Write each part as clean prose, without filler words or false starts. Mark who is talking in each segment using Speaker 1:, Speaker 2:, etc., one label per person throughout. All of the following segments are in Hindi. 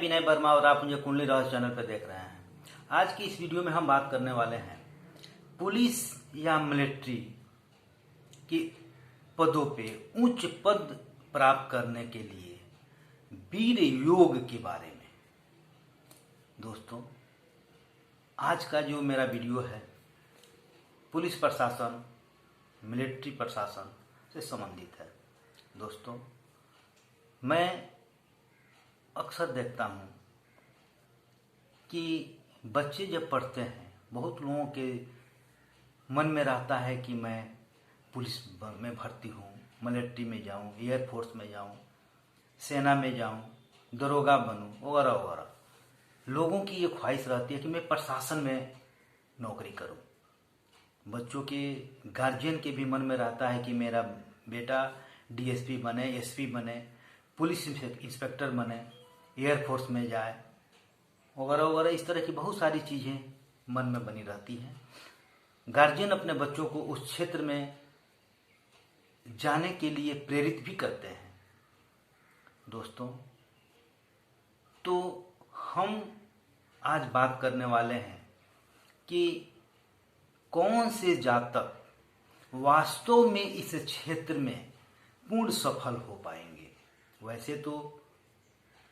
Speaker 1: विनय वर्मा और आप मुझे कुंडली रहस्य चैनल पर देख रहे हैं। आज की इस वीडियो में हम बात करने वाले हैं पुलिस या मिलिट्री के पदों पे उच्च पद प्राप्त करने के लिए वीर योग के बारे में। दोस्तों, आज का जो मेरा वीडियो है पुलिस प्रशासन, मिलिट्री प्रशासन से संबंधित है। दोस्तों, मैं अक्सर देखता हूँ कि बच्चे जब पढ़ते हैं, बहुत लोगों के मन में रहता है कि मैं पुलिस में भर्ती हूँ, मिलिट्री में जाऊँ, एयरफोर्स में जाऊँ, सेना में जाऊँ, दरोगा बनूँ वगैरह वगैरह। लोगों की ये ख्वाहिश रहती है कि मैं प्रशासन में नौकरी करूँ। बच्चों के गार्जियन के भी मन में रहता है कि मेरा बेटा डीएसपी बने, एसपी बने, पुलिस इंस्पेक्टर बने, एयरफोर्स में जाए वगैरह वगैरह। इस तरह की बहुत सारी चीज़ें मन में बनी रहती हैं। गार्जियन अपने बच्चों को उस क्षेत्र में जाने के लिए प्रेरित भी करते हैं। दोस्तों, तो हम आज बात करने वाले हैं कि कौन से जातक वास्तव में इस क्षेत्र में पूर्ण सफल हो पाएंगे। वैसे तो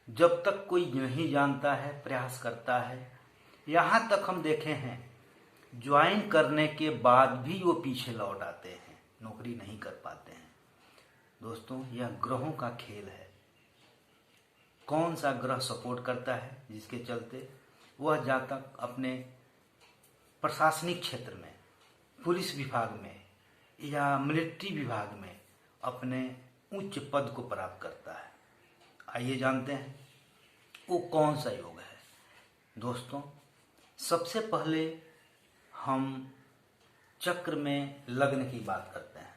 Speaker 1: जब तक कोई नहीं जानता है, प्रयास करता है, यहाँ तक हम देखे हैं ज्वाइन करने के बाद भी वो पीछे लौट आते हैं, नौकरी नहीं कर पाते हैं। दोस्तों, यह ग्रहों का खेल है। कौन सा ग्रह सपोर्ट करता है जिसके चलते वह जातक अपने प्रशासनिक क्षेत्र में, पुलिस विभाग में या मिलिट्री विभाग में अपने उच्च पद को प्राप्त करता है। आइए जानते हैं वो कौन सा योग है। दोस्तों, सबसे पहले हम चक्र में लग्न की बात करते हैं।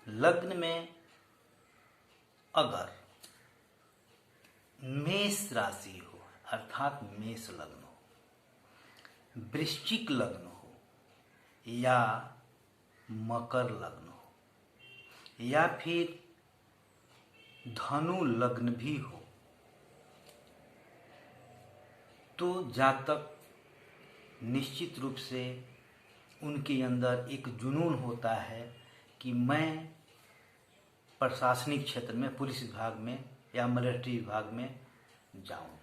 Speaker 1: लग्न में अगर मेष राशि हो, अर्थात मेष लग्न हो, वृश्चिक लग्न हो या मकर लग्न हो या फिर धनु लग्न भी हो, तो जातक निश्चित रूप से उनके अंदर एक जुनून होता है कि मैं प्रशासनिक क्षेत्र में, पुलिस विभाग में या मिलिट्री विभाग में जाऊं।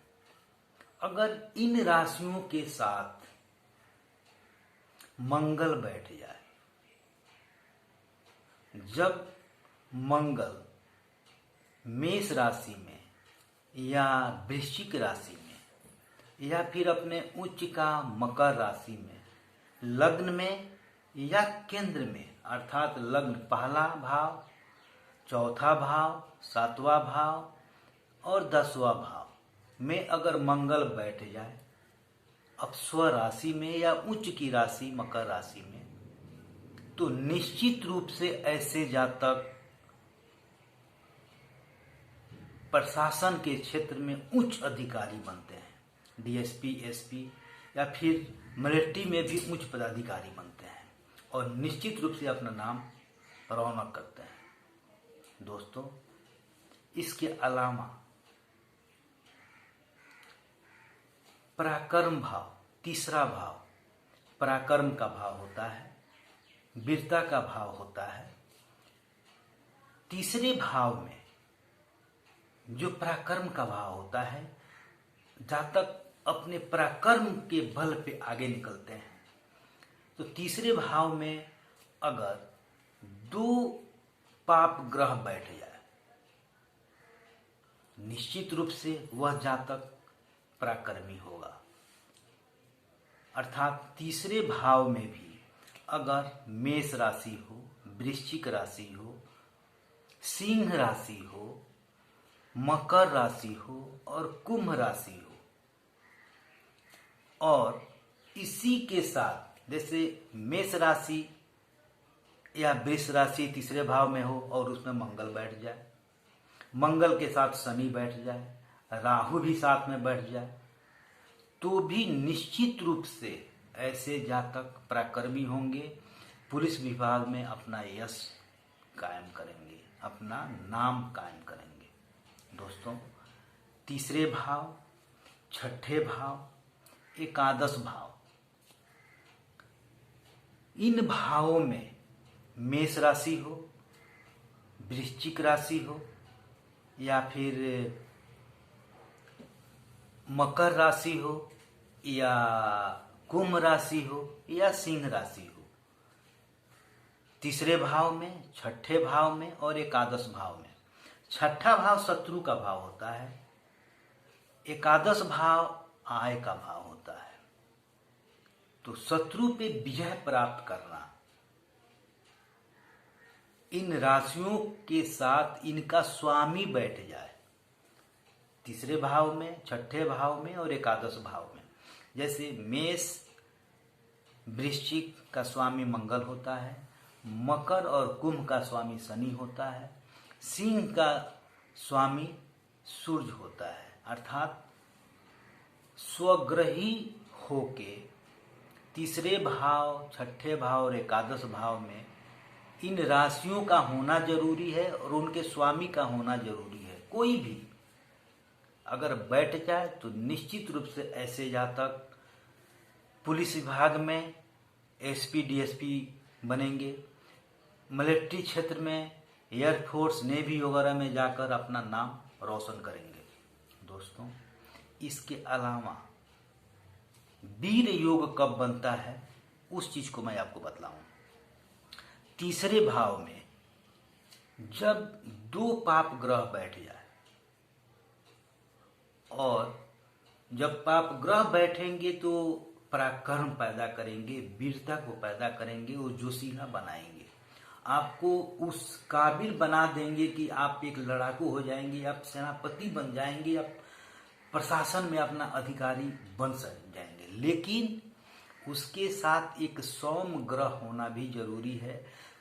Speaker 1: अगर इन राशियों के साथ मंगल बैठ जाए, जब मंगल मेष राशि में या वृश्चिक राशि में या फिर अपने उच्च का मकर राशि में, लग्न में या केंद्र में, अर्थात लग्न पहला भाव, चौथा भाव, सातवां भाव और 10वां भाव में अगर मंगल बैठ जाए, अब स्व राशि में या उच्च की राशि मकर राशि में, तो निश्चित रूप से ऐसे जातक प्रशासन के क्षेत्र में उच्च अधिकारी बनते हैं। डीएसपी, एसपी या फिर मिलिट्री में भी उच्च पदाधिकारी बनते हैं और निश्चित रूप से अपना नाम रौनक करते हैं। दोस्तों, इसके अलावा पराक्रम भाव, तीसरा भाव पराक्रम का भाव होता है, वीरता का भाव होता है। तीसरे भाव में जो पराक्रम का भाव होता है, जातक अपने पराक्रम के बल पे आगे निकलते हैं। तो तीसरे भाव में अगर 2 पाप ग्रह बैठ जाए, निश्चित रूप से वह जातक पराक्रमी होगा। अर्थात तीसरे भाव में भी अगर मेष राशि हो, वृश्चिक राशि हो, सिंह राशि हो, मकर राशि हो और कुंभ राशि हो, और इसी के साथ जैसे मेष राशि या वृष राशि तीसरे भाव में हो और उसमें मंगल बैठ जाए, मंगल के साथ शनि बैठ जाए, राहु भी साथ में बैठ जाए, तो भी निश्चित रूप से ऐसे जातक पराक्रमी होंगे, पुलिस विभाग में अपना यश कायम करेंगे, अपना नाम कायम करेंगे। दोस्तों, तीसरे भाव, छठे भाव, एकादश भाव। इन भावों में मेष राशि हो, वृश्चिक राशि हो, या फिर मकर राशि हो, या कुंभ राशि हो, या सिंह राशि हो। तीसरे भाव में, छठे भाव में और एकादश भाव में। छठा भाव शत्रु का भाव होता है, एकादश भाव आय का भाव होता है। तो शत्रु पे विजय प्राप्त करना, इन राशियों के साथ इनका स्वामी बैठ जाए तीसरे भाव में, छठे भाव में और एकादश भाव में। जैसे मेष वृश्चिक का स्वामी मंगल होता है, मकर और कुंभ का स्वामी शनि होता है, सिंह का स्वामी सूर्य होता है। अर्थात स्वग्रही होके तीसरे भाव, छठे भाव और एकादश भाव में इन राशियों का होना जरूरी है और उनके स्वामी का होना जरूरी है। कोई भी अगर बैठ जाए तो निश्चित रूप से ऐसे जातक पुलिस विभाग में एसपी, डीएसपी बनेंगे, मिलिट्री क्षेत्र में, एयरफोर्स, नेवी वगैरह में जाकर अपना नाम रोशन करेंगे। दोस्तों, इसके अलावा वीर योग कब बनता है उस चीज को मैं आपको बतलाऊं। तीसरे भाव में जब दो पाप ग्रह बैठ जाए, और जब पाप ग्रह बैठेंगे तो पराक्रम पैदा करेंगे, वीरता को पैदा करेंगे और जोशीला बनाएंगे, आपको उस काबिल बना देंगे कि आप एक लड़ाकू हो जाएंगे, आप सेनापति बन जाएंगे, आप प्रशासन में अपना अधिकारी बन जाएंगे। लेकिन उसके साथ एक सौम्य ग्रह होना भी जरूरी है,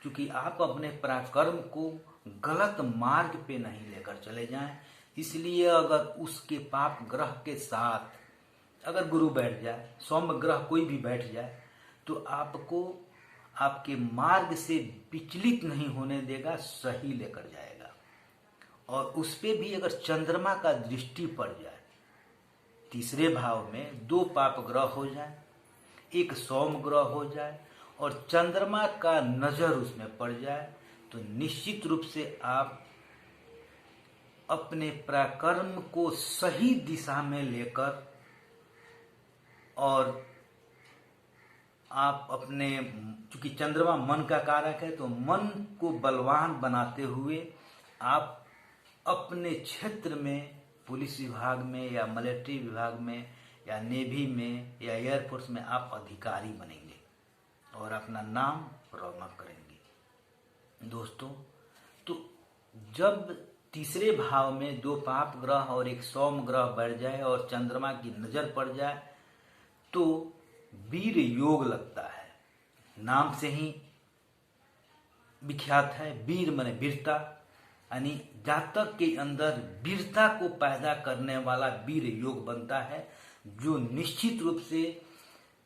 Speaker 1: क्योंकि आप अपने पराक्रम को गलत मार्ग पे नहीं लेकर चले जाएं। इसलिए अगर उसके पाप ग्रह के साथ अगर गुरु बैठ जाए, सौम्य ग्रह कोई भी बैठ जाए, तो आपको आपके मार्ग से विचलित नहीं होने देगा, सही लेकर जाएगा। और उस पे भी अगर चंद्रमा का दृष्टि पड़ जाए, तीसरे भाव में दो पाप ग्रह हो जाए, एक सौम्य ग्रह हो जाए और चंद्रमा का नजर उसमें पड़ जाए, तो निश्चित रूप से आप अपने पराक्रम को सही दिशा में लेकर और आप अपने, चूंकि चंद्रमा मन का कारक है, तो मन को बलवान बनाते हुए आप अपने क्षेत्र में, पुलिस विभाग में या मिलिट्री विभाग में या नेवी में या एयरफोर्स में आप अधिकारी बनेंगे और अपना नाम रौनक करेंगे। दोस्तों, तो जब तीसरे भाव में दो पाप ग्रह और एक सौम्य ग्रह बढ़ जाए और चंद्रमा की नजर पड़ जाए, तो वीर योग लगता है। नाम से ही विख्यात है, वीर माने वीरता, यानी जातक के अंदर वीरता को पैदा करने वाला वीर योग बनता है, जो निश्चित रूप से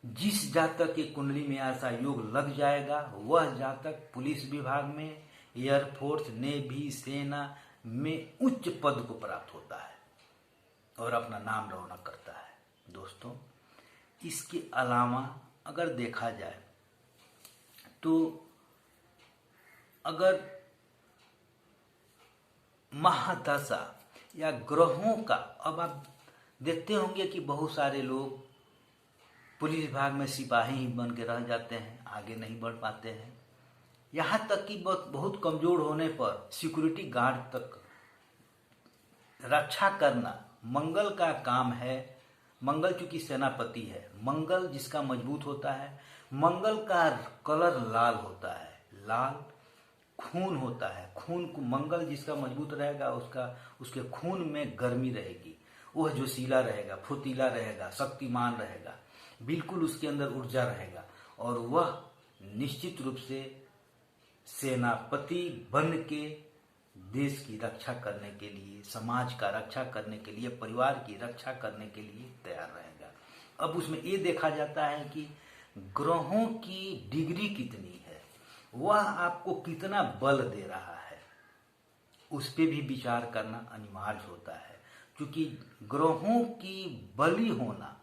Speaker 1: जिस जातक के कुंडली में ऐसा योग लग जाएगा, वह जातक पुलिस विभाग में, एयरफोर्स, नेवी, सेना में उच्च पद को प्राप्त होता है और अपना नाम रौनक करता है। दोस्तों, इसके अलावा अगर देखा जाए तो अगर महादशा या ग्रहों का, अब आप देखते होंगे कि बहुत सारे लोग पुलिस विभाग में सिपाही ही बन के रह जाते हैं, आगे नहीं बढ़ पाते हैं। यहाँ तक कि बहुत कमजोर होने पर सिक्योरिटी गार्ड तक रक्षा करना मंगल का काम है। मंगल चूंकि सेनापति है, मंगल जिसका मजबूत होता है, मंगल का कलर लाल होता है, लाल खून होता है। खून को मंगल जिसका मजबूत रहेगा, उसके खून में गर्मी रहेगी, वह जोशीला रहेगा, फुर्तीला रहेगा, शक्तिमान रहेगा, बिल्कुल उसके अंदर ऊर्जा रहेगा और वह निश्चित रूप से सेनापति बन के देश की रक्षा करने के लिए, समाज का रक्षा करने के लिए, परिवार की रक्षा करने के लिए तैयार रहेगा। अब उसमें ये देखा जाता है कि ग्रहों की डिग्री कितनी है, वह आपको कितना बल दे रहा है, उस पर भी विचार करना अनिवार्य होता है। क्योंकि ग्रहों की बली होना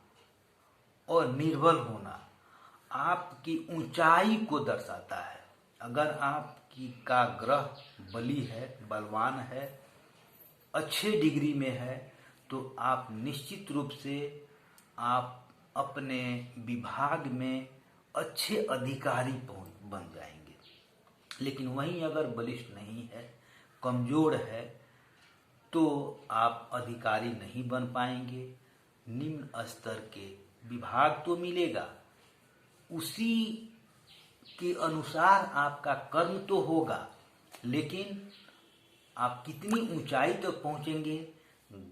Speaker 1: और निर्बल होना आपकी ऊंचाई को दर्शाता है। अगर आपकी का ग्रह बली है, बलवान है, अच्छे डिग्री में है, तो आप निश्चित रूप से आप अपने विभाग में अच्छे अधिकारी बन जाएंगे। लेकिन वहीं अगर बलिष्ठ नहीं है, कमजोर है, तो आप अधिकारी नहीं बन पाएंगे। निम्न स्तर के विभाग तो मिलेगा, उसी के अनुसार आपका कर्म तो होगा, लेकिन आप कितनी ऊंचाई तक पहुंचेंगे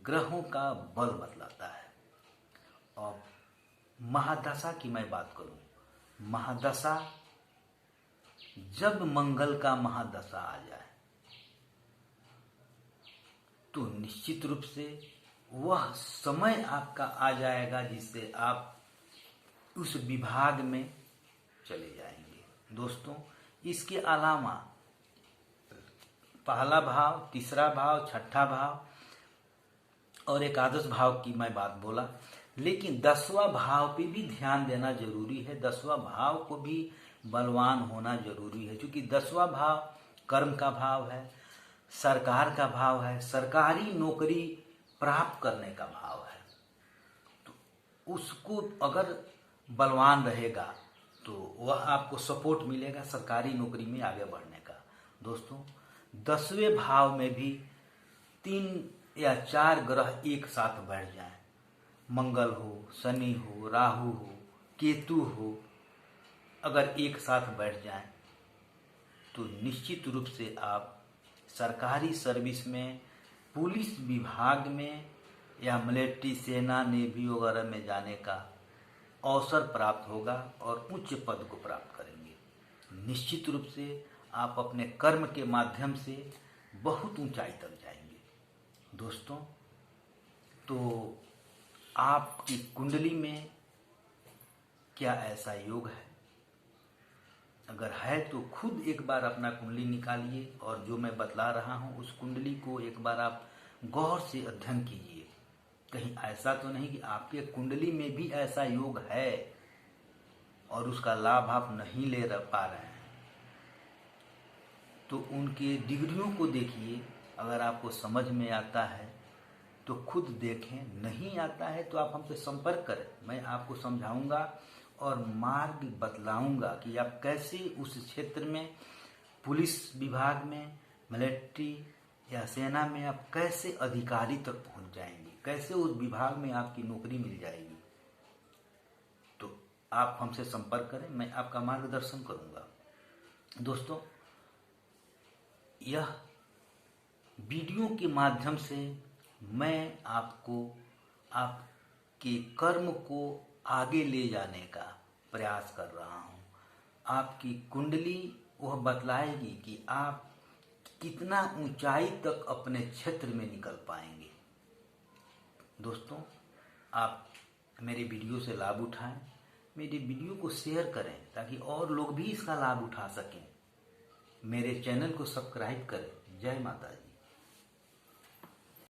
Speaker 1: ग्रहों का बल बतलाता है। और महादशा की मैं बात करूं, महादशा जब मंगल का महादशा आ जाए तो निश्चित रूप से वह समय आपका आ जाएगा जिससे आप उस विभाग में चले जाएंगे। दोस्तों, इसके अलावा पहला भाव, तीसरा भाव, छठा भाव और एकादश भाव की मैं बात बोला, लेकिन 10वां भाव पे भी ध्यान देना जरूरी है। 10वां भाव को भी बलवान होना जरूरी है, क्योंकि 10वां भाव कर्म का भाव है, सरकार का भाव है, सरकारी नौकरी प्राप्त करने का भाव है। तो उसको अगर बलवान रहेगा तो वह आपको सपोर्ट मिलेगा सरकारी नौकरी में आगे बढ़ने का। दोस्तों, 10वें भाव में भी 3 या 4 ग्रह एक साथ बैठ जाएं, मंगल हो, शनि हो, राहु हो, केतु हो, अगर एक साथ बैठ जाएं तो निश्चित रूप से आप सरकारी सर्विस में, पुलिस विभाग में या मिलिट्री, सेना, नेवी वगैरह में जाने का अवसर प्राप्त होगा और उच्च पद को प्राप्त करेंगे। निश्चित रूप से आप अपने कर्म के माध्यम से बहुत ऊंचाई तक जाएंगे। दोस्तों, तो आपकी कुंडली में क्या ऐसा योग है? अगर है तो खुद एक बार अपना कुंडली निकालिए और जो मैं बतला रहा हूं उस कुंडली को एक बार आप गौर से अध्ययन कीजिए। कहीं ऐसा तो नहीं कि आपके कुंडली में भी ऐसा योग है और उसका लाभ आप नहीं ले पा रहे हैं। तो उनके डिग्रियों को देखिए, अगर आपको समझ में आता है तो खुद देखें, नहीं आता है तो आप हमसे संपर्क करें। मैं आपको समझाऊंगा और मार्ग बतलाऊंगा कि आप कैसे उस क्षेत्र में, पुलिस विभाग में, मिलिट्री या सेना में आप कैसे अधिकारी तक पहुंच जाएंगे, कैसे उस विभाग में आपकी नौकरी मिल जाएगी। तो आप हमसे संपर्क करें, मैं आपका मार्गदर्शन करूंगा। दोस्तों, यह वीडियो के माध्यम से मैं आपको आपके कर्म को आगे ले जाने का प्रयास कर रहा हूं। आपकी कुंडली वह बतलाएगी कि आप कितना ऊंचाई तक अपने क्षेत्र में निकल पाएंगे। दोस्तों, आप मेरे वीडियो से लाभ उठाएं, मेरे वीडियो को शेयर करें ताकि और लोग भी इसका लाभ उठा सकें। मेरे चैनल को सब्सक्राइब करें। जय माता दी।